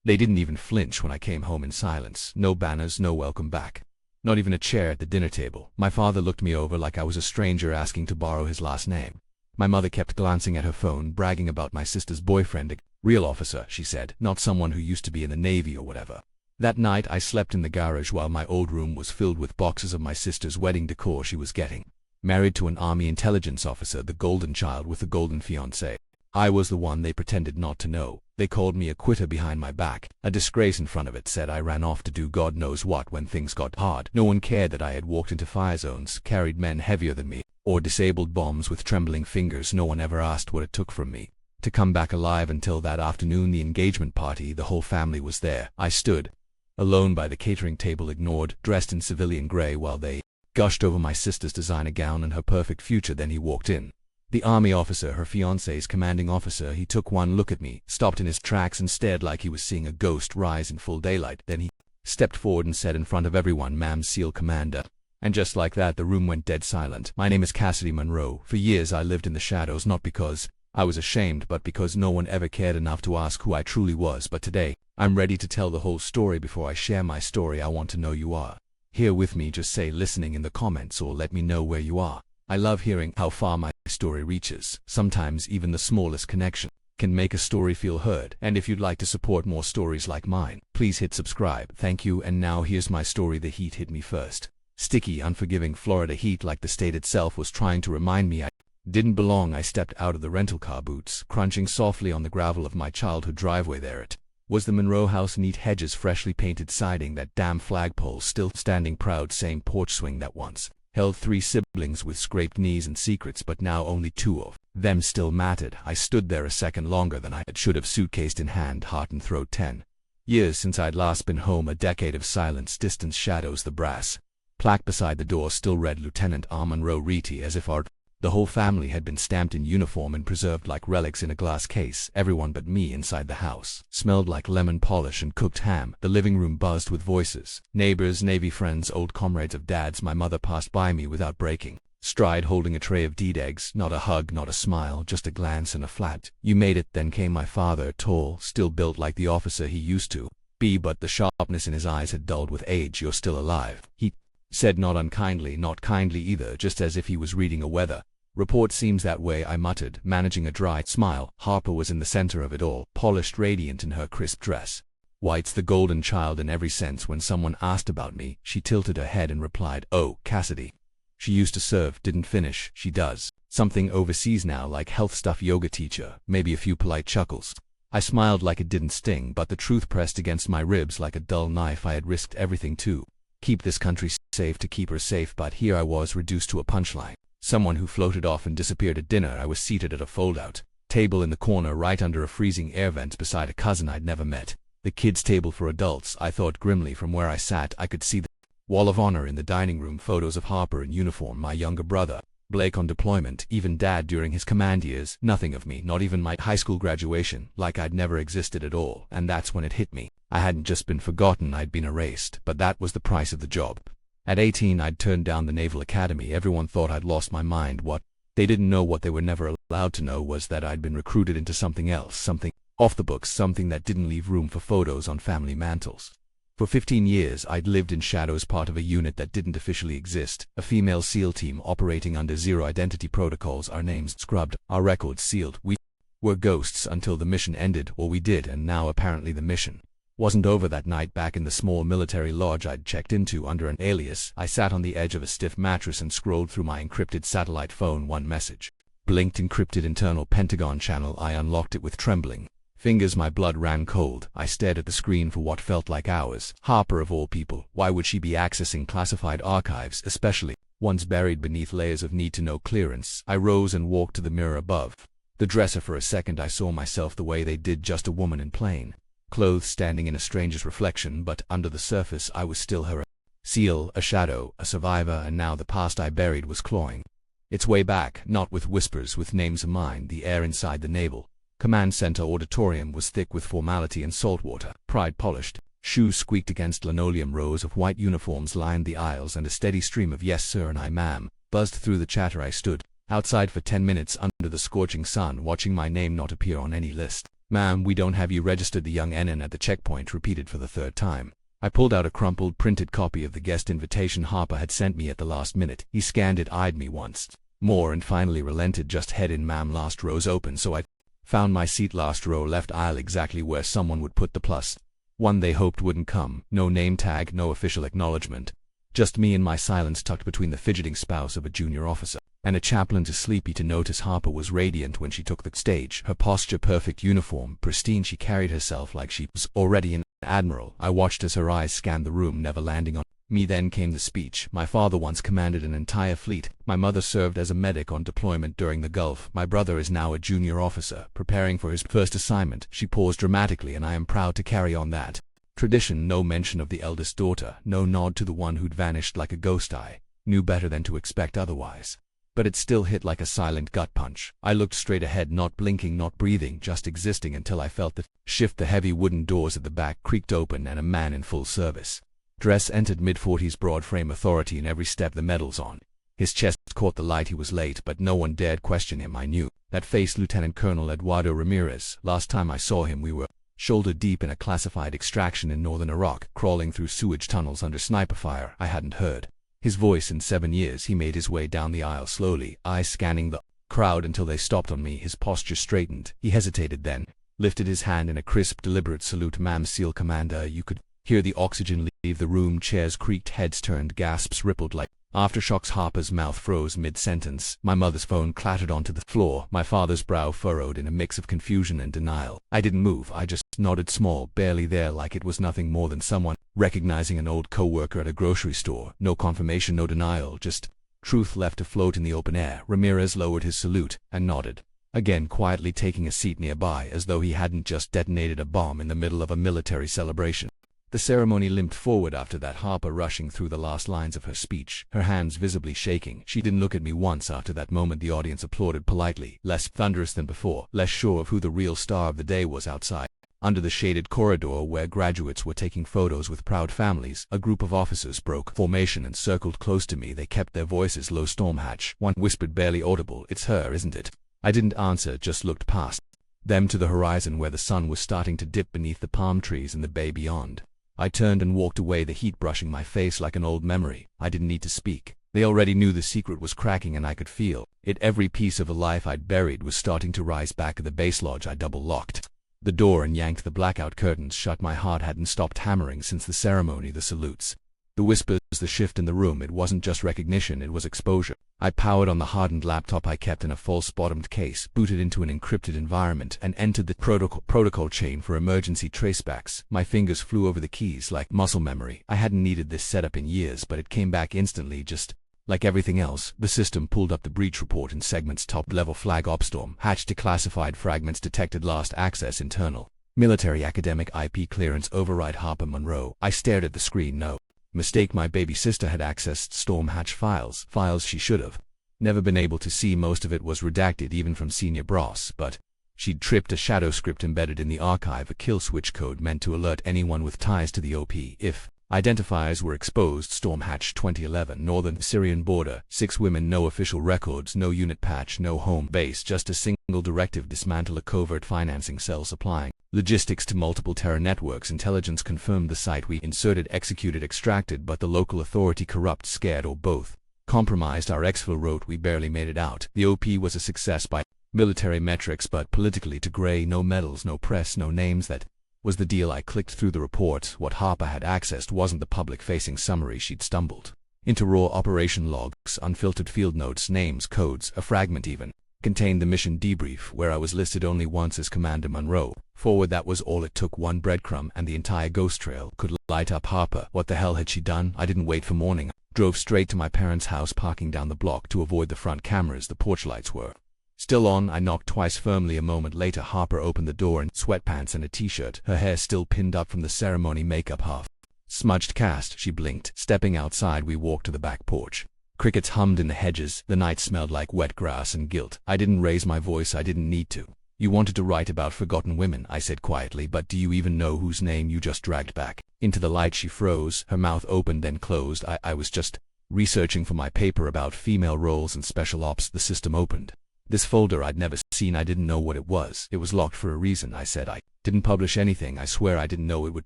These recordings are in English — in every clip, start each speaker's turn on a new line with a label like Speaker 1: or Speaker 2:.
Speaker 1: They didn't even flinch when I came home in silence. No banners, no welcome back. Not even a chair at the dinner table. My father looked me over like I was a stranger asking to borrow his last name. My mother kept glancing at her phone, bragging about my sister's boyfriend. A real officer, she said, not someone who used to be in the Navy or whatever. That night I slept in the garage while my old room was filled with boxes of my sister's wedding decor she was getting. Married to an Army intelligence officer, the golden child with the golden fiancé. I was the one they pretended not to know. They called me a quitter behind my back, a disgrace in front of it, said I ran off to do God knows what when things got hard. No one cared that I had walked into fire zones, carried men heavier than me, or disabled bombs with trembling fingers. No one ever asked what it took from me to come back alive until that afternoon, the engagement party. The whole family was there. I stood alone by the catering table, ignored, dressed in civilian gray, while they gushed over my sister's designer gown and her perfect future. Then he walked in. The Army officer, her fiancé's commanding officer. He took one look at me, stopped in his tracks and stared like he was seeing a ghost rise in full daylight. Then he stepped forward and said in front of everyone, "Ma'am, SEAL Commander." And just like that, the room went dead silent. My name is Cassidy Monroe. For years I lived in the shadows, not because I was ashamed, but because no one ever cared enough to ask who I truly was. But today, I'm ready to tell the whole story. Before I share my story, I want to know you are here with me. Just say listening in the comments or let me know where you are. I love hearing how far my story reaches. Sometimes even the smallest connection can make a story feel heard. And if you'd like to support more stories like mine, please hit subscribe. Thank you. And now here's my story. The heat hit me first. Sticky, unforgiving Florida heat, like the state itself was trying to remind me I didn't belong. I stepped out of the rental car, boots crunching softly on the gravel of my childhood driveway. There it was, the Monroe house, neat hedges, freshly painted siding, that damn flagpole still standing proud, same porch swing that once held 3 siblings with scraped knees and secrets, but now only 2 of them still mattered. I stood there a second longer than I should have, suitcase in hand, heart and throat. 10 years since I'd last been home, a decade of silence, distance, shadows. The brass plaque beside the door still read Lieutenant R. Monroe Reedy, as if the whole family had been stamped in uniform and preserved like relics in a glass case. Everyone but me inside the house smelled like lemon polish and cooked ham. The living room buzzed with voices. Neighbors, Navy friends, old comrades of Dad's. My mother passed by me without breaking stride, holding a tray of deed eggs. Not a hug, not a smile, just a glance and a flat "You made it." Then came my father, tall, still built like the officer he used to be, but the sharpness in his eyes had dulled with age. "You're still alive," he said, not unkindly, not kindly either, just as if he was reading a weather report. "Seems that way," I muttered, managing a dry smile. Harper was in the center of it all, polished, radiant in her crisp dress. White's the golden child in every sense. When someone asked about me, she tilted her head and replied, "Oh, Cassidy. She used to serve, didn't finish. She does something overseas now, like health stuff, yoga teacher." Maybe a few polite chuckles. I smiled like it didn't sting, but the truth pressed against my ribs like a dull knife. I had risked everything to keep this country safe, to keep her safe, but here I was reduced to a punchline. Someone who floated off and disappeared at dinner. I was seated at a fold-out table in the corner, right under a freezing air vent, beside a cousin I'd never met. The kids' table for adults, I thought grimly. From where I sat, I could see the wall of honor in the dining room, photos of Harper in uniform, my younger brother Blake on deployment, even Dad during his command years. Nothing of me, not even my high school graduation, like I'd never existed at all. And that's when it hit me. I hadn't just been forgotten, I'd been erased. But that was the price of the job. At 18, I'd turned down the Naval Academy. Everyone thought I'd lost my mind. What they didn't know, what they were never allowed to know, was that I'd been recruited into something else, something off the books, something that didn't leave room for photos on family mantles. For 15 years, I'd lived in shadows, part of a unit that didn't officially exist, a female SEAL team operating under zero identity protocols, our names scrubbed, our records sealed. We were ghosts until the mission ended, or we did, and now apparently the mission wasn't over. That night, back in the small military lodge I'd checked into under an alias, I sat on the edge of a stiff mattress and scrolled through my encrypted satellite phone. One message blinked, encrypted, internal Pentagon channel. I unlocked it with trembling fingers. My blood ran cold. I stared at the screen for what felt like hours. Harper, of all people. Why would she be accessing classified archives, especially ones buried beneath layers of need-to-know clearance? I rose and walked to the mirror above the dresser. For a second I saw myself the way they did, just a woman in plain clothes standing in a stranger's reflection, but under the surface I was still her. A SEAL, a shadow, a survivor, and now the past I buried was clawing its way back, not with whispers, with names of mine. The air inside the Naval Command Center auditorium was thick with formality and saltwater. Pride polished shoes squeaked against linoleum. Rows of white uniforms lined the aisles, and a steady stream of "yes sir" and "I ma'am" buzzed through the chatter. I stood outside for 10 minutes under the scorching sun, watching my name not appear on any list. "Ma'am, we don't have you registered," the young NN at the checkpoint repeated for the third time. I pulled out a crumpled printed copy of the guest invitation Harper had sent me at the last minute. He scanned it, eyed me once more, and finally relented. "Just head in, ma'am, last row's open." So I found my seat, last row, left aisle, exactly where someone would put the +1 they hoped wouldn't come. No name tag, no official acknowledgement. Just me and my silence tucked between the fidgeting spouse of a junior officer and a chaplain too sleepy to notice. Harper was radiant when she took the stage, her posture perfect, uniform pristine. She carried herself like she was already an admiral. I watched as her eyes scanned the room, never landing on me. Then came the speech. "My father once commanded an entire fleet. My mother served as a medic on deployment during the Gulf. My brother is now a junior officer, preparing for his first assignment." She paused dramatically, "and I am proud to carry on that tradition." No mention of the eldest daughter, no nod to the one who'd vanished like a ghost. I knew better than to expect otherwise, but it still hit like a silent gut punch. I looked straight ahead, not blinking, not breathing, just existing, until I felt the shift. The heavy wooden doors at the back creaked open and a man in full service dress entered, mid-40s, broad frame, authority in every step, the medals on his chest caught the light. He was late, but no one dared question him. I knew that face, Lieutenant Colonel Eduardo Ramirez. Last time I saw him, we were shoulder deep in a classified extraction in northern Iraq, crawling through sewage tunnels under sniper fire. I hadn't heard his voice in 7 years. He made his way down the aisle slowly, eyes scanning the crowd until they stopped on me. His posture straightened. He hesitated, then lifted his hand in a crisp, deliberate salute. "Ma'am, SEAL Commander." You could hear the oxygen leave the room. Chairs creaked, heads turned, gasps rippled like aftershocks. Harper's mouth froze mid-sentence. My mother's phone clattered onto the floor. My father's brow furrowed in a mix of confusion and denial. I didn't move. I just nodded, small, barely there, like it was nothing more than someone recognizing an old co-worker at a grocery store. No confirmation, no denial, just truth left afloat in the open air. Ramirez lowered his salute and nodded again, quietly taking a seat nearby, as though he hadn't just detonated a bomb in the middle of a military celebration. The ceremony limped forward after that, Harper rushing through the last lines of her speech, her hands visibly shaking. She didn't look at me once. After that moment, the audience applauded politely, less thunderous than before, less sure of who the real star of the day was. Outside, under the shaded corridor where graduates were taking photos with proud families, a group of officers broke formation and circled close to me. They kept their voices low. "Storm Hatch," one whispered, barely audible. "It's her, isn't it?" I didn't answer, just looked past them to the horizon where the sun was starting to dip beneath the palm trees in the bay beyond. I turned and walked away, the heat brushing my face like an old memory. I didn't need to speak. They already knew the secret was cracking, and I could feel it. Every piece of a life I'd buried was starting to rise back at the base lodge. I double-locked the door and yanked the blackout curtains shut. My heart hadn't stopped hammering since the ceremony, the salutes, the whispers, the shift in the room. It wasn't just recognition, it was exposure. I powered on the hardened laptop I kept in a false-bottomed case, booted into an encrypted environment, and entered the protocol chain for emergency tracebacks. My fingers flew over the keys like muscle memory. I hadn't needed this setup in years, but it came back instantly, just like everything else. The system pulled up the breach report in segments. Top-level flag Opstorm. Hatch declassified fragments detected. Last access internal. Military academic IP clearance override. Harper Monroe. I stared at the screen. No mistake, my baby sister had accessed Storm Hatch files she should have never been able to see. Most of it was redacted, even from senior brass, but she'd tripped a shadow script embedded in the archive, a kill switch code meant to alert anyone with ties to the OP if identifiers were exposed. Storm Hatch 2011, northern Syrian border, 6 women, no official records, no unit patch, no home base, just a single directive: dismantle a covert financing cell supplying logistics to multiple terror networks. Intelligence confirmed the site. We inserted, executed, extracted, but the local authority corrupt, scared, or both compromised. Our exfil wrote, "We barely made it out." The OP was a success by military metrics, but politically to gray. No medals, no press, no names. That was the deal. I clicked through the report. What Harper had accessed wasn't the public-facing summary. She'd stumbled into raw operation logs, unfiltered field notes, names, codes. A fragment even contained the mission debrief, where I was listed only once as Commander Monroe. Forward, that was all it took. One breadcrumb and the entire ghost trail could light up Harper. What the hell had she done? I didn't wait for morning. Drove straight to my parents' house, parking down the block to avoid the front cameras. The porch lights were still on. I knocked twice firmly. A moment later, Harper opened the door in sweatpants and a t-shirt, her hair still pinned up from the ceremony, makeup half smudged cast. She blinked. Stepping outside, we walked to the back porch. Crickets hummed in the hedges. The night smelled like wet grass and guilt. I didn't raise my voice. I didn't need to. "You wanted to write about forgotten women," I said quietly, "but do you even know whose name you just dragged back into the light?" She froze, her mouth opened then closed. I was just researching for my paper about female roles and special ops. The system opened this folder I'd never scene. I didn't know what it was. It was locked for a reason. I said I didn't publish anything. I swear I didn't know it would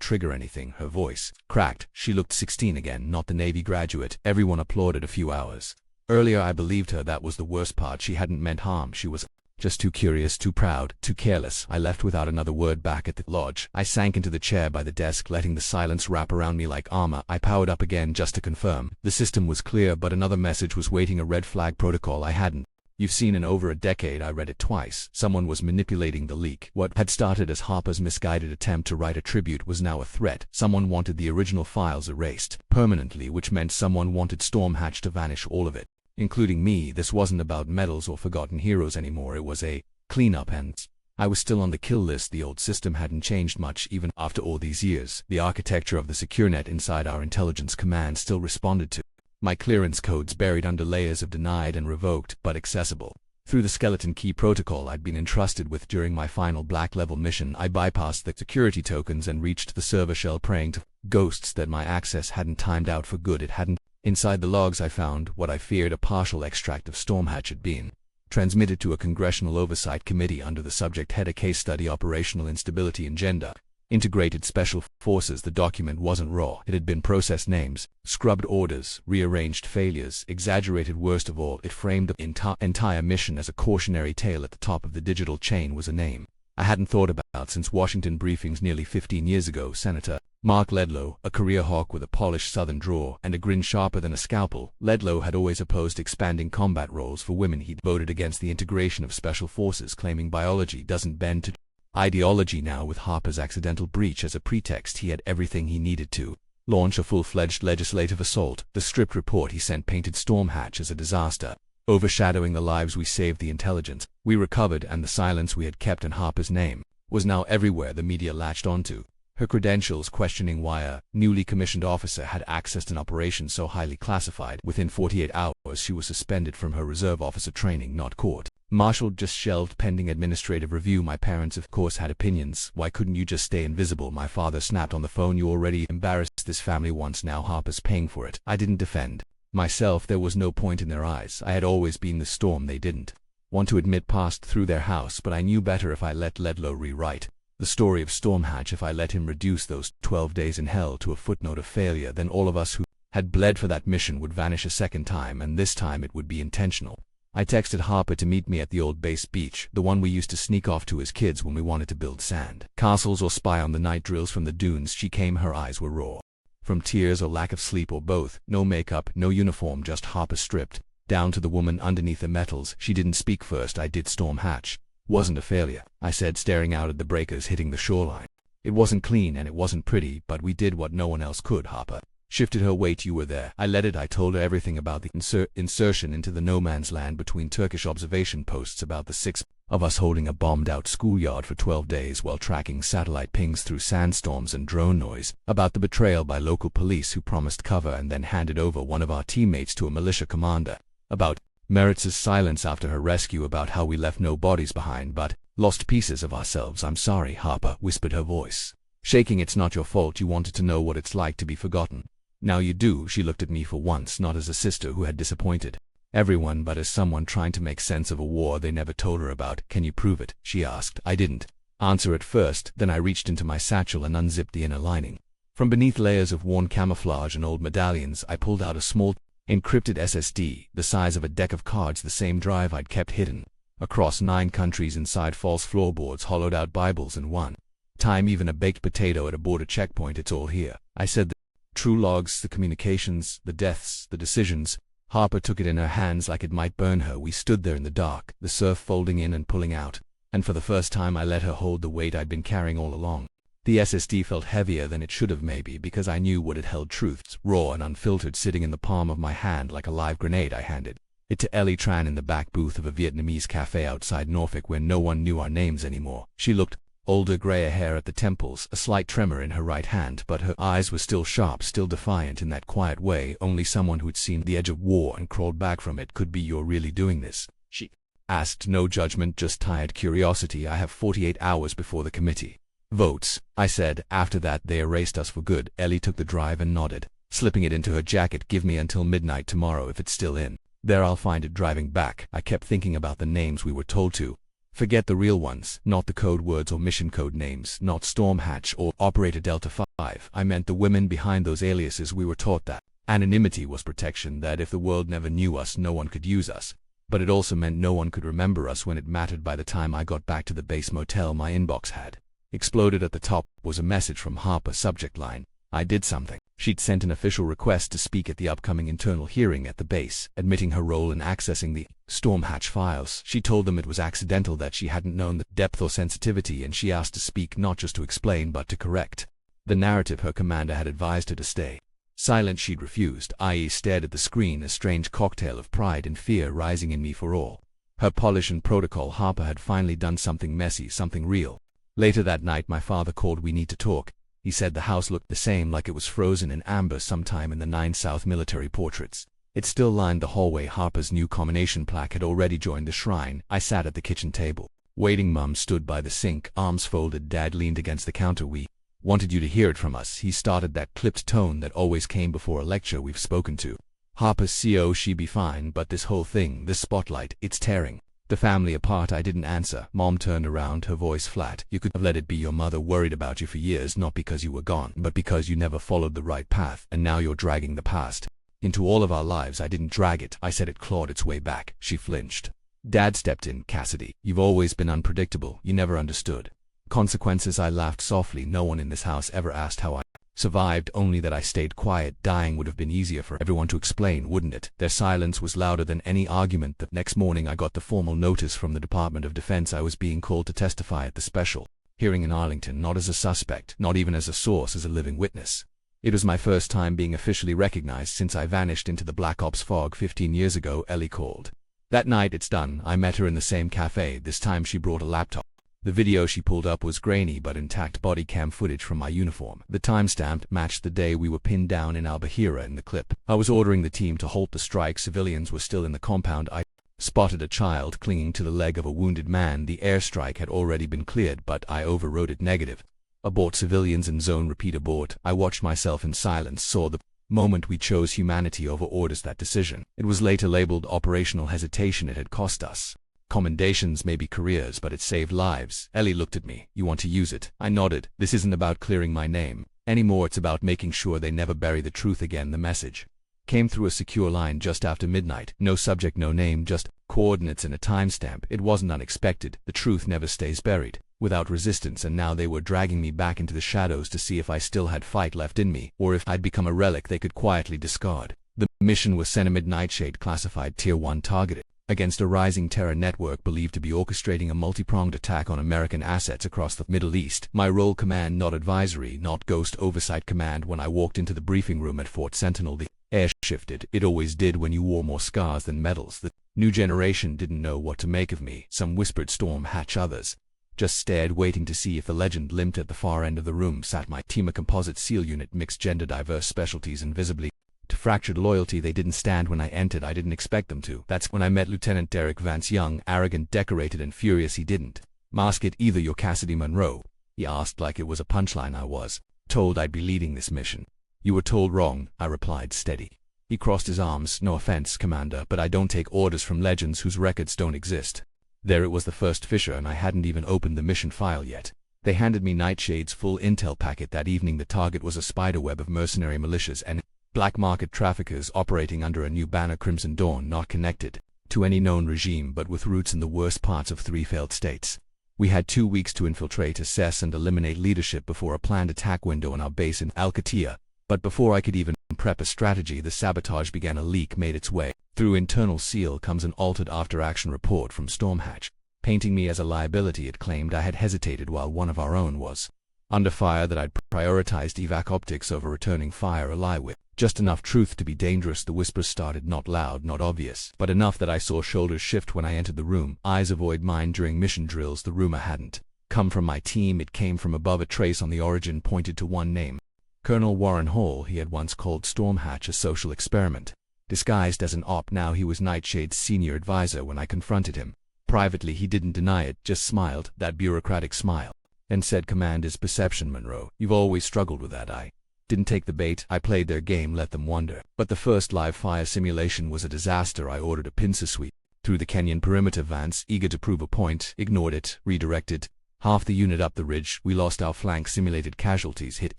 Speaker 1: trigger anything. Her voice cracked. She looked 16 again, not the Navy graduate. Everyone applauded a few hours. Earlier I believed her. That was the worst part. She hadn't meant harm. She was just too curious, too proud, too careless. I left without another word back at the lodge. I sank into the chair by the desk, letting the silence wrap around me like armor. I powered up again just to confirm. The system was clear, but another message was waiting, a red flag protocol I hadn't. You've seen in over a decade. I read it twice. Someone was manipulating the leak. What had started as Harper's misguided attempt to write a tribute was now a threat. Someone wanted the original files erased permanently, which meant someone wanted Storm Hatch to vanish, all of it, including me. This wasn't about medals or forgotten heroes anymore. It was a cleanup, and I was still on the kill list. The old system hadn't changed much even after all these years. The architecture of the secure net inside our intelligence command still responded to my clearance codes, buried under layers of denied and revoked, but accessible. Through the skeleton key protocol I'd been entrusted with during my final black level mission, I bypassed the security tokens and reached the server shell, praying to ghosts that my access hadn't timed out for good. It hadn't. Inside the logs I found what I feared, a partial extract of Storm Hatch had been transmitted to a congressional oversight committee under the subject header Case Study Operational Instability and Gender Integrated Special Forces. The document wasn't raw. It had been processed names, scrubbed orders, rearranged failures, exaggerated. Worst of all, it framed the entire mission as a cautionary tale. At the top of the digital chain was a name I hadn't thought about since Washington briefings nearly 15 years ago. Senator Mark Ledlow, a career hawk with a polished southern drawl and a grin sharper than a scalpel. Ledlow had always opposed expanding combat roles for women. He'd voted against the integration of special forces, claiming biology doesn't bend to ideology. Now, with Harper's accidental breach as a pretext, he had everything he needed to launch a full-fledged legislative assault. The script report he sent painted Storm Hatch as a disaster, overshadowing the lives we saved, the intelligence we recovered, and the silence we had kept. And Harper's name was now everywhere. The media latched onto her credentials, questioning why a newly commissioned officer had accessed an operation so highly classified. Within 48 hours, she was suspended from her reserve officer training, not court-martialed, just shelved pending administrative review. My parents, of course, had opinions. Why couldn't you just stay invisible? My father snapped on the phone. You already embarrassed this family once. Now Harper's paying for it. I didn't defend myself. There was no point in their eyes. I had always been the storm they didn't want to admit passed through their house, but I knew better. If I let Ledlow rewrite the story of Storm Hatch, if I let him reduce those 12 days in hell to a footnote of failure, then all of us who had bled for that mission would vanish a second time, and this time it would be intentional. I texted Harper to meet me at the old base beach, the one we used to sneak off to as kids when we wanted to build sand castles or spy on the night drills from the dunes. She came. Her eyes were raw from tears or lack of sleep, or both. No makeup, no uniform, just Harper stripped down to the woman underneath the metals. She didn't speak first. I did. Storm Hatch wasn't a failure, I said, staring out at the breakers hitting the shoreline. It wasn't clean and it wasn't pretty, but we did what no one else could. Harper shifted her weight. You were there. I led it. I told her everything about the insertion into the no man's land between Turkish observation posts, about the 6 of us holding a bombed-out schoolyard for 12 days while tracking satellite pings through sandstorms and drone noise, about the betrayal by local police who promised cover and then handed over one of our teammates to a militia commander, about Meritz's silence after her rescue, about how we left no bodies behind but lost pieces of ourselves. I'm sorry, Harper whispered, her voice shaking. It's not your fault. You wanted to know what it's like to be forgotten. Now you do. She looked at me for once, not as a sister who had disappointed everyone, but as someone trying to make sense of a war they never told her about. Can you prove it? She asked. I didn't answer at first. Then I reached into my satchel and unzipped the inner lining. From beneath layers of worn camouflage and old medallions, I pulled out a small encrypted SSD, the size of a deck of cards, the same drive I'd kept hidden across 9 countries, inside false floorboards, hollowed out Bibles, and one time even a baked potato at a border checkpoint. It's all here, I said. The true logs, the communications, the deaths, the decisions. Harper took it in her hands like it might burn her. We stood there in the dark, the surf folding in and pulling out, and for the first time I let her hold the weight I'd been carrying all along. The SSD felt heavier than it should have, maybe because I knew what it held, truths, raw and unfiltered, sitting in the palm of my hand like a live grenade. I handed it to Ellie Tran in the back booth of a Vietnamese cafe outside Norfolk where no one knew our names anymore. She looked older, grayer hair at the temples, a slight tremor in her right hand, but her eyes were still sharp, still defiant, in that quiet way only someone who'd seen the edge of war and crawled back from it could be. You're really doing this? She asked. No judgment, just tired curiosity. I have 48 hours before the committee votes, I said. After that they erased us for good. Ellie took the drive and nodded, slipping it into her jacket. Give me until midnight tomorrow. If it's still in there, I'll find it driving back. I kept thinking about the names we were told to Forget the real ones, not the code words or mission code names, not Storm Hatch or Operator Delta 5. I meant the women behind those aliases. We were taught that anonymity was protection, that if the world never knew us, no one could use us. But it also meant no one could remember us when it mattered. By the time I got back to the base motel, my inbox had exploded. At the top was a message from Harper, subject line, "I did something." She'd sent an official request to speak at the upcoming internal hearing at the base, admitting her role in accessing the Storm Hatch files. She told them it was accidental, that she hadn't known the depth or sensitivity, and she asked to speak not just to explain but to correct the narrative. Her commander had advised her to stay silent. She'd refused, i.e. stared at the screen, a strange cocktail of pride and fear rising in me for all her polish and protocol. Harper had finally done something messy, something real. Later that night, my father called. "We need to talk." He said the house looked the same, like it was frozen in amber sometime in the 9 South military portraits. It still lined the hallway. Harper's new combination plaque had already joined the shrine. I sat at the kitchen table, waiting. Mum stood by the sink, arms folded. Dad leaned against the counter. "We wanted you to hear it from us," he started, that clipped tone that always came before a lecture. "We've spoken to Harper's CO. She be fine, but this whole thing, this spotlight, it's tearing the family apart." I didn't answer. Mom turned around, her voice flat. "You could have let it be. Your mother worried about you for years, not because you were gone, but because you never followed the right path, and now you're dragging the past into all of our lives." "I didn't drag it," I said. "It clawed its way back." She flinched. Dad stepped in. "Cassidy, you've always been unpredictable. You never understood consequences." I laughed softly. No one in this house ever asked how I survived, only that I stayed quiet. Dying would have been easier for everyone to explain, wouldn't it? Their silence was louder than any argument. The next morning I got the formal notice from the Department of Defense. I was being called to testify at the special hearing in Arlington, not as a suspect, not even as a source, as a living witness. It was my first time being officially recognized since I vanished into the Black Ops fog 15 years ago. Ellie called that night. "It's done." I met her in the same cafe. This time she brought a laptop. The video she pulled up was grainy but intact, body cam footage from my uniform. The timestamp matched the day we were pinned down in Al-Bahira. In the clip, I was ordering the team to halt the strike. Civilians were still in the compound. I spotted a child clinging to the leg of a wounded man. The airstrike had already been cleared, but I overrode it. Negative. Abort. Civilians in zone. Repeat. Abort. I watched myself in silence, saw the moment we chose humanity over orders. That decision, it was later labeled operational hesitation. It had cost us commendations, maybe careers, but it saved lives. Ellie looked at me. "You want to use it?" I nodded. "This isn't about clearing my name anymore. It's about making sure they never bury the truth again." The message came through a secure line just after midnight. No subject, no name, just coordinates and a timestamp. It wasn't unexpected. The truth never stays buried without resistance, and now they were dragging me back into the shadows to see if I still had fight left in me, or if I'd become a relic they could quietly discard. The mission was Cenamid Nightshade, classified Tier 1, targeted against a rising terror network believed to be orchestrating a multi-pronged attack on American assets across the Middle East. My role: command, not advisory, not ghost oversight. Command. When I walked into the briefing room at Fort Sentinel, the air shifted. It always did when you wore more scars than medals. The new generation didn't know what to make of me. Some whispered Storm Hatch, others just stared, waiting to see if the legend limped. At the far end of the room sat my team, a composite SEAL unit, mixed gender, diverse specialties, and visibly to fractured loyalty. They didn't stand when I entered. I didn't expect them to. That's when I met Lieutenant Derek Vance Young, arrogant, decorated, and furious. He didn't mask it either. "You're Cassidy Monroe?" he asked, like it was a punchline. "I was told I'd be leading this mission." "You were told wrong," I replied, steady. He crossed his arms. "No offense, Commander, but I don't take orders from legends whose records don't exist." There it was, the first fissure, and I hadn't even opened the mission file yet. They handed me Nightshade's full intel packet. That evening the target was a spiderweb of mercenary militias and black market traffickers operating under a new banner: Crimson Dawn, not connected to any known regime, but with roots in the worst parts of 3 failed states. We had 2 weeks to infiltrate, assess, and eliminate leadership before a planned attack window on our base in Al-Qatia. But before I could even prep a strategy, the sabotage began. A leak made its way through internal SEAL. Comes an altered after-action report from Storm Hatch, painting me as a liability. It claimed I had hesitated while one of our own was under fire, that I'd prioritized evac optics over returning fire. A lie with just enough truth to be dangerous. The whispers started, not loud, not obvious, but enough that I saw shoulders shift when I entered the room. Eyes avoid mine during mission drills. The rumor hadn't come from my team, it came from above. A trace on the origin pointed to one name: Colonel Warren Hall. He had once called Storm Hatch a social experiment, disguised as an op. Now he was Nightshade's senior advisor. When I confronted him privately, he didn't deny it, just smiled, that bureaucratic smile, and said, "Command is perception, Monroe. You've always struggled with that." I didn't take the bait. I played their game, let them wonder. But the first live fire simulation was a disaster. I ordered a pincer suite Through the Kenyan perimeter, Vance, eager to prove a point, ignored it, redirected. Half the unit up the ridge, we lost our flank, simulated casualties hit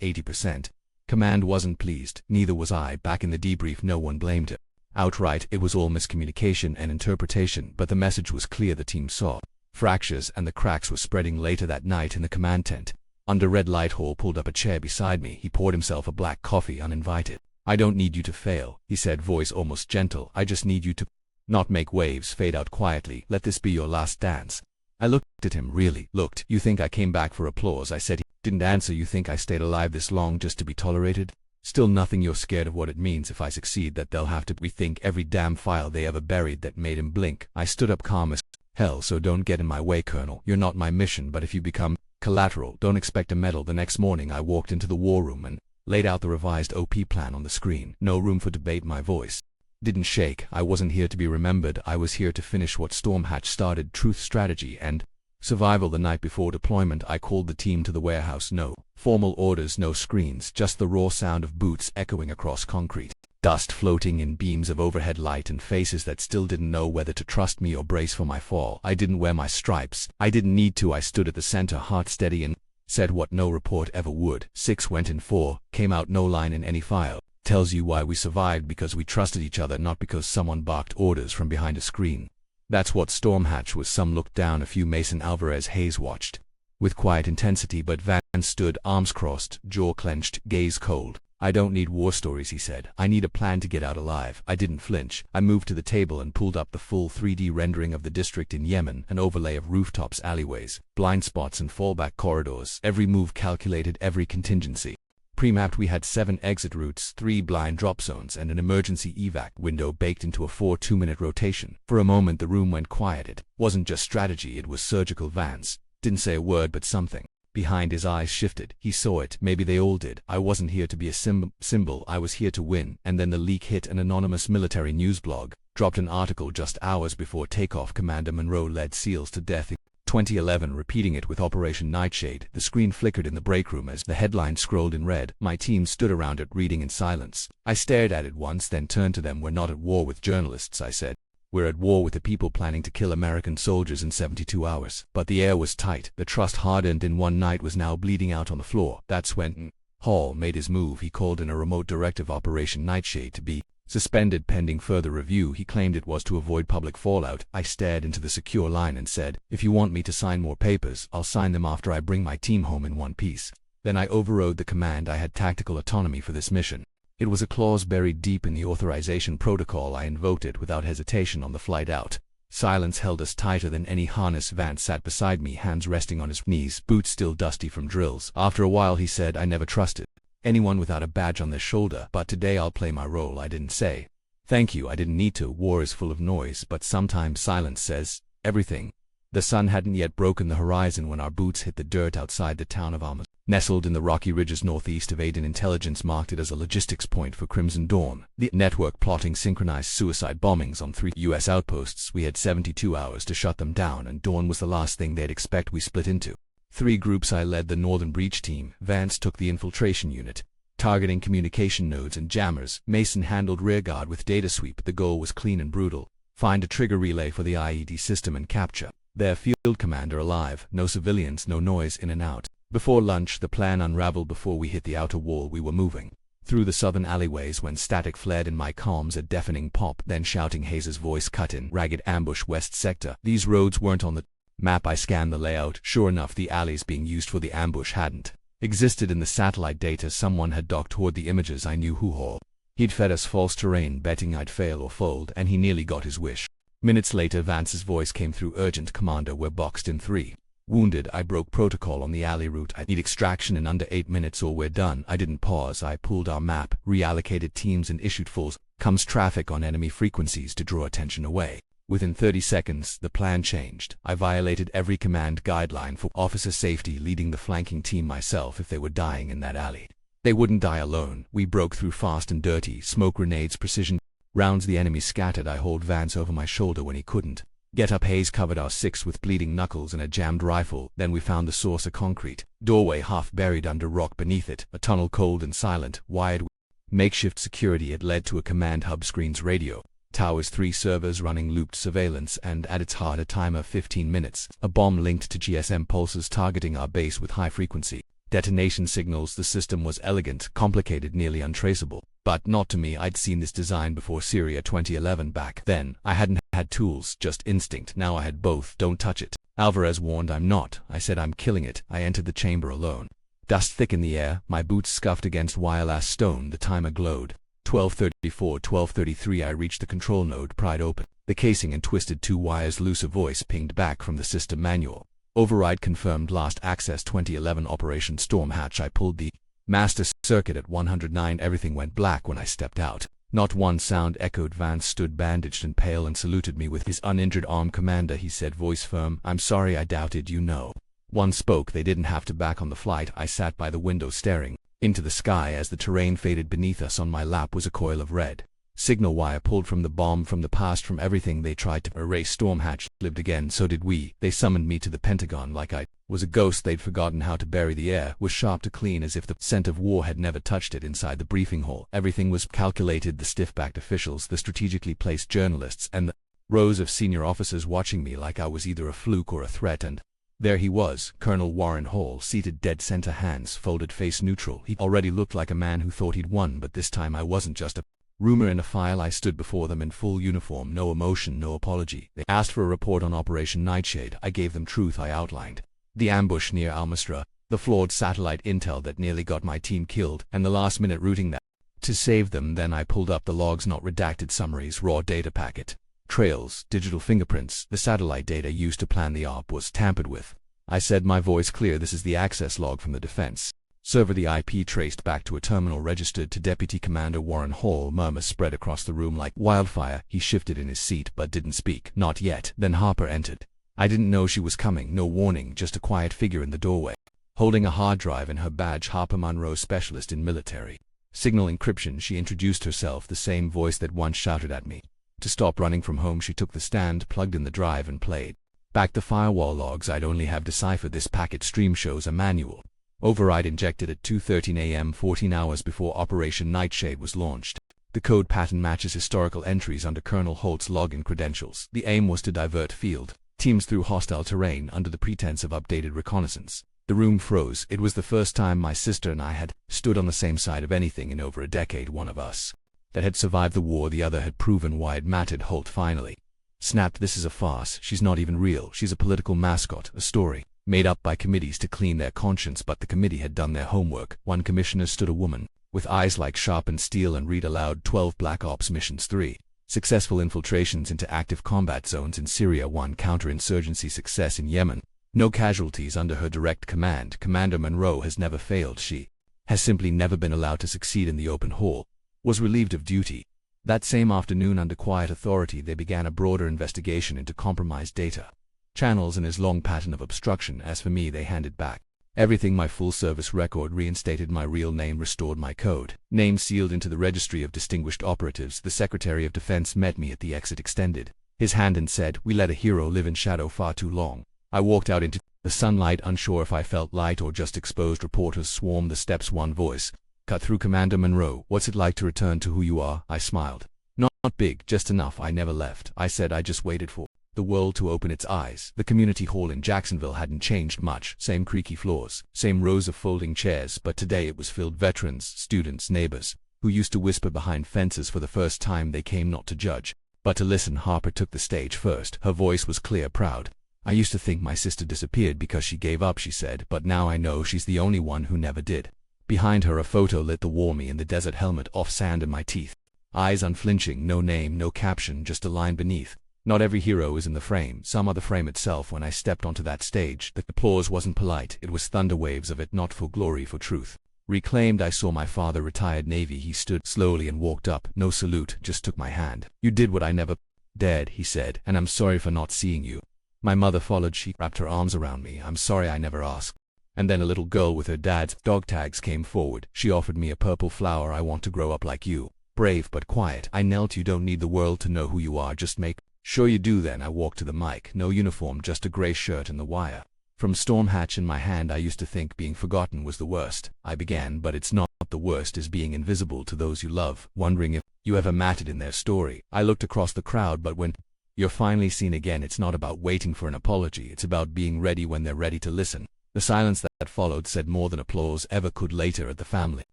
Speaker 1: 80%. Command wasn't pleased, neither was I. Back in the debrief, no one blamed him. Outright, it was all miscommunication and interpretation, but the message was clear. The team saw fractures, and the cracks were spreading. Later that night in the command tent, under red light, Hall pulled up a chair beside me. He poured himself a black coffee uninvited. "I don't need you to fail," he said, voice almost gentle. "I just need you to not make waves, fade out quietly. Let this be your last dance." I looked at him, really looked. "You think I came back for applause?" I said. He didn't answer. "You think I stayed alive this long just to be tolerated? Still nothing. You're scared of what it means if I succeed, that they'll have to rethink every damn file they ever buried." That made him blink. I stood up, calm as hell. "So don't get in my way, Colonel. You're not my mission, but if you become collateral, don't expect a medal." The next morning I walked into the war room and laid out the revised OP plan on the screen. No room for debate. My voice didn't shake. I wasn't here to be remembered. I was here to finish what Stormhatch started: truth, strategy, and survival. The night before deployment, I called the team to the warehouse. No formal orders, no screens, just the raw sound of boots echoing across concrete, dust floating in beams of overhead light, and faces that still didn't know whether to trust me or brace for my fall. I didn't wear my stripes. I didn't need to. I stood at the center, heart steady, and said what no report ever would. 6 went in, 4 came out. No line in any file. Tells you why we survived: because we trusted each other, not because someone barked orders from behind a screen. That's what Stormhatch was. Some looked down. A few. Mason Alvarez Hayes watched with quiet intensity, but Vance stood, arms crossed, jaw clenched, gaze cold. "I don't need war stories," he said. "I need a plan to get out alive." I didn't flinch. I moved to the table and pulled up the full 3D rendering of the district in Yemen, an overlay of rooftops, alleyways, blind spots, and fallback corridors. Every move calculated, every contingency pre-mapped. We had 7 exit routes, 3 blind drop zones, and an emergency evac window baked into a 4 2-minute rotation. For a moment the room went quiet. It wasn't just strategy, it was surgical. Vance didn't say a word, but something behind his eyes shifted. He saw it. Maybe they all did. I wasn't here to be a symbol. I was here to win. And then the leak hit. An anonymous military news blog dropped an article just hours before takeoff. Commander Monroe led SEALs to death in 2011, repeating it with Operation Nightshade. The screen flickered in the break room as the headline scrolled in red. My team stood around it, reading in silence. I stared at it once, then turned to them. "We're not at war with journalists," I said. "We're at war with the people planning to kill American soldiers in 72 hours. But the air was tight. The trust hardened in one night was now bleeding out on the floor. That's when Hall made his move. He called in a remote directive: Operation Nightshade to be suspended pending further review. He claimed it was to avoid public fallout. I stared into the secure line and said, "If you want me to sign more papers, I'll sign them after I bring my team home in one piece." Then I overrode the command. I had tactical autonomy for this mission. It was a clause buried deep in the authorization protocol. I invoked it without hesitation on the flight out. Silence held us tighter than any harness. Vance sat beside me, hands resting on his knees, boots still dusty from drills. After a while he said, "I never trusted anyone without a badge on their shoulder, but today I'll play my role." I didn't say thank you. I didn't need to. War is full of noise, but sometimes silence says everything. The sun hadn't yet broken the horizon when our boots hit the dirt outside the town of Almas. Nestled in the rocky ridges northeast of Aden, intelligence marked it as a logistics point for Crimson Dawn. The network plotting synchronized suicide bombings on 3 U.S. outposts. We had 72 hours to shut them down, and Dawn was the last thing they'd expect. We split into 3 groups. I led the Northern Breach team. Vance took the infiltration unit, targeting communication nodes and jammers. Mason handled rearguard with data sweep. The goal was clean and brutal: find a trigger relay for the IED system and capture their field commander alive. No civilians, no noise, in and out. Before lunch, the plan unraveled. Before we hit the outer wall, we were moving through the southern alleyways when static flared in my comms. A deafening pop, then shouting. Hayes' voice cut in: "Ragged ambush, west sector." These roads weren't on the map. I scanned the layout. Sure enough, the alleys being used for the ambush hadn't existed in the satellite data. Someone had docked toward the images. I knew who. Hall. He'd fed us false terrain, betting I'd fail or fold, and he nearly got his wish. Minutes later, Vance's voice came through: "Urgent, Commander, we're boxed in 3. Wounded." I broke protocol on the alley route. I need extraction in under 8 minutes or we're done. I didn't pause. I pulled our map, reallocated teams, and issued fulls comes traffic on enemy frequencies to draw attention away. Within 30 seconds, the plan changed. I violated every command guideline for officer safety, leading the flanking team myself. If they were dying in that alley, they wouldn't die alone. We broke through fast and dirty. Smoke grenades, precision rounds. The enemy scattered. I hauled Vance over my shoulder when he couldn't get up. Hayes covered our 6 with bleeding knuckles and a jammed rifle. Then we found the source: a concrete doorway half buried under rock. Beneath it, a tunnel cold and silent, wired with makeshift security. It led to a command hub. Screens, radio Towers 3 servers running looped surveillance, and at its heart a timer 15 minutes. A bomb linked to GSM pulses targeting our base with high frequency detonation signals. The system was elegant, complicated, nearly untraceable. But not to me. I'd seen this design before Syria 2011. Back then, I hadn't had tools, just instinct. Now I had both. Don't touch it, Alvarez warned. I'm not. I said I'm killing it. I entered the chamber alone. Dust thick in the air, my boots scuffed against wireless stone. The timer glowed. 12:34, 12:33. I reached the control node, pried open the casing and twisted 2 wires loose. A voice pinged back from the system manual. Override confirmed. Last access 2011. Operation Storm Hatch. I pulled the master circuit at 109. Everything went black when I stepped out. Not one sound echoed. Vance stood bandaged and pale and saluted me with his uninjured arm. Commander, he said, voice firm. I'm sorry I doubted you. No one spoke. They didn't have to back on the flight. I sat by the window staring into the sky as the terrain faded beneath us. On my lap was a coil of red signal wire pulled from the bomb, from the past, from everything they tried to erase. Storm Hatch lived again. So did we. They summoned me to the Pentagon like I was a ghost. They'd forgotten how to bury. The air was sharp to clean, as if the scent of war had never touched it. Inside the briefing hall, everything was calculated. The stiff-backed officials, the strategically placed journalists, and the rows of senior officers watching me like I was either a fluke or a threat. And there he was, Colonel Warren Hall, seated dead center, hands folded, face neutral. He already looked like a man who thought he'd won, but this time I wasn't just a rumor in a file. I stood before them in full uniform, no emotion, no apology. They asked for a report on Operation Nightshade. I gave them truth. I outlined the ambush near Al-Masra, the flawed satellite intel that nearly got my team killed, and the last-minute routing that to save them. Then I pulled up the logs, not redacted summaries, raw data packet trails, digital fingerprints. The satellite data used to plan the op was tampered with. I said, my voice clear, this is the access log from the defense server. The IP traced back to a terminal registered to Deputy Commander Warren Hall. Murmurs spread across the room like wildfire. He shifted in his seat but didn't speak. Not yet. Then Harper entered. I didn't know she was coming. No warning, just a quiet figure in the doorway, holding a hard drive in her badge. Harper Monroe, specialist in military signal encryption. She introduced herself, the same voice that once shouted at me to stop running from home. She took the stand, plugged in the drive, and played back the firewall logs. I'd only have deciphered this packet stream. Shows a manual override injected at 2:13 a.m., 14 hours before Operation Nightshade was launched. The code pattern matches historical entries under Colonel Holt's login credentials. The aim was to divert field teams through hostile terrain under the pretense of updated reconnaissance. The room froze. It was the first time my sister and I had stood on the same side of anything in over a decade. One of us that had survived the war, the other had proven why it mattered. Holt finally snapped, this is a farce. She's not even real. She's a political mascot, a story made up by committees to clean their conscience. But the committee had done their homework. One commissioner stood, a woman with eyes like sharpened steel, and read aloud 12 Black Ops missions, 3 successful infiltrations into active combat zones in Syria, 1 counterinsurgency success in Yemen, no casualties under her direct command. Commander Monroe has never failed. She has simply never been allowed to succeed in the open. Hall was relieved of duty. That same afternoon, under quiet authority, they began a broader investigation into compromised data channels and his long pattern of obstruction. As for me, they handed back everything. My full service record, reinstated my real name, restored my code name, sealed into the registry of distinguished operatives. The Secretary of Defense met me at the exit, extended his hand and said, we let a hero live in shadow far too long. I walked out into the sunlight, unsure if I felt light or just exposed. Reporters swarmed the steps. One voice cut through, Commander Monroe, what's it like to return to who you are? I smiled. Not big, just enough. I never left. I said I just waited for the world to open its eyes. The community hall in Jacksonville hadn't changed much. Same creaky floors, same rows of folding chairs, but today it was filled. Veterans, students, neighbors, who used to whisper behind fences. For the first time they came not to judge, but to listen. Harper took the stage first. Her voice was clear, proud. I used to think my sister disappeared because she gave up, she said, but now I know she's the only one who never did. Behind her, a photo lit the wall, me in the desert helmet, off sand in my teeth. Eyes unflinching, no name, no caption, just a line beneath. Not every hero is in the frame. Some are the frame itself. When I stepped onto that stage, the applause wasn't polite. It was thunder waves of it, not for glory, for truth reclaimed. I saw my father, retired Navy. He stood slowly and walked up. No salute, just took my hand. You did what I never dared, he said, and I'm sorry for not seeing you. My mother followed. She wrapped her arms around me. I'm sorry I never asked. And then a little girl with her dad's dog tags came forward. She offered me a purple flower. I want to grow up like you. Brave but quiet. I knelt. You don't need the world to know who you are. Just make sure you do. Then I walked to the mic. No uniform, just a gray shirt and the wire from Storm Hatch in my hand. I used to think being forgotten was the worst. I began, but it's not. The worst is being invisible to those you love, wondering if you ever mattered in their story. I looked across the crowd, but when you're finally seen again, it's not about waiting for an apology, it's about being ready when they're ready to listen. The silence that followed said more than applause ever could. Later at the family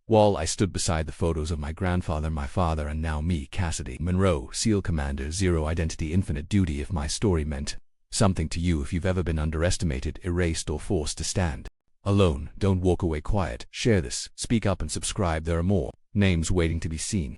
Speaker 1: wall, I stood beside the photos of my grandfather, my father, and now me, Cassidy Monroe, SEAL Commander, Zero Identity, Infinite Duty. If my story meant something to you, if you've ever been underestimated, erased, or forced to stand alone, don't walk away quiet. Share this, speak up, and subscribe. There are more names waiting to be seen.